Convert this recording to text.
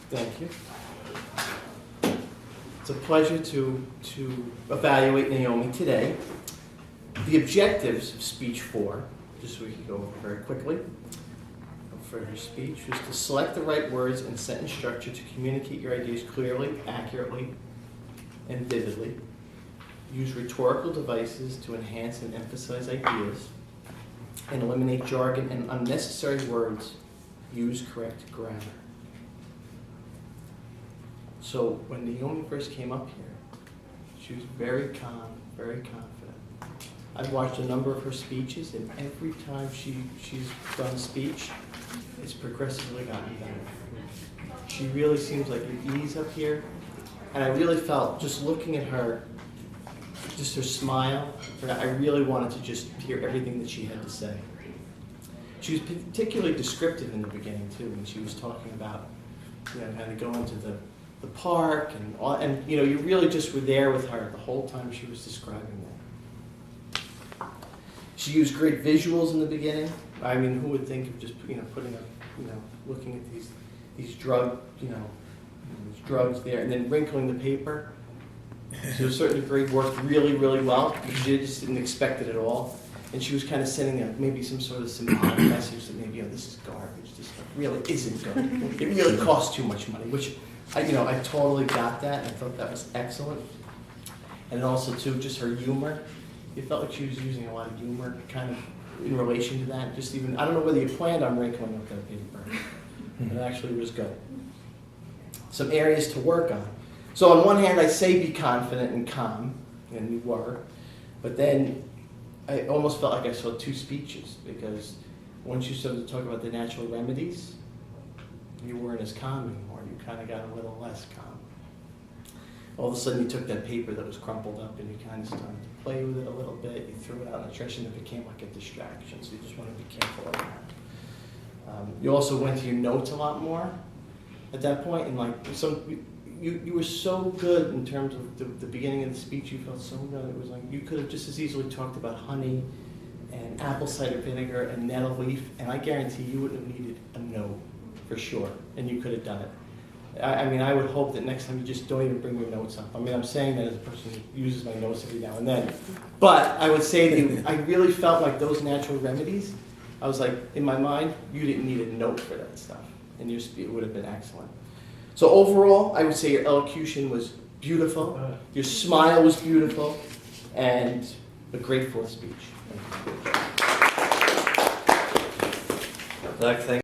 Thank you. It's a pleasure to evaluate Naomi today. The objectives of speech 4, just so we can go over very quickly, for her speech, was to select the right words and sentence structure to communicate your ideas clearly, accurately, and vividly. Use rhetorical devices to enhance and emphasize ideas, and eliminate jargon and unnecessary words. Use correct grammar. So when Naomi first came up here, she was very calm, very confident. I've watched a number of her speeches, and every time she's done a speech, it's progressively gotten better. She really seems like at ease up here, and I really felt, just looking at her, just her smile, I really wanted to just hear everything that she had to say. She was particularly descriptive in the beginning too, when she was talking about, kind of going to the park and all, and you really just were there with her the whole time she was describing that. She used great visuals in the beginning. I mean, who would think of just putting up, looking at these drugs there, and then wrinkling the paper. To a certain degree, worked really, really well because she just didn't expect it at all. And she was kind of sending maybe some sort of symbolic message that maybe, this is garbage. This really isn't good. It really costs too much money, which I totally got that. I thought that was excellent. And also too, just her humor. You felt like she was using a lot of humor, kind of in relation to that. Just even, I don't know whether you planned on wrinkling up that paper, but it actually was good. Some areas to work on. So on one hand, I say be confident and calm, and you were, but then I almost felt like I saw two speeches, because once you started to talk about the natural remedies, you weren't as calm anymore. You kind of got a little less calm. All of a sudden, you took that paper that was crumpled up and you kind of started to play with it a little bit. You threw it out in the trash, and it became like a distraction, so you just want to be careful of that. You also went to your notes a lot more at that point, and you were so good in terms of the beginning of the speech. You felt so good. It was like you could have just as easily talked about honey and apple cider vinegar and nettle leaf, and I guarantee you wouldn't have needed a note for sure, and you could have done it. I would hope that next time you just don't even bring your notes up. I'm saying that as a person who uses my notes every now and then. But I would say to you, I really felt like those natural remedies, I was like, in my mind, you didn't need a note for that stuff, and it would have been excellent. So overall, I would say your elocution was beautiful, your smile was beautiful, and a great fourth speech. Doug, thank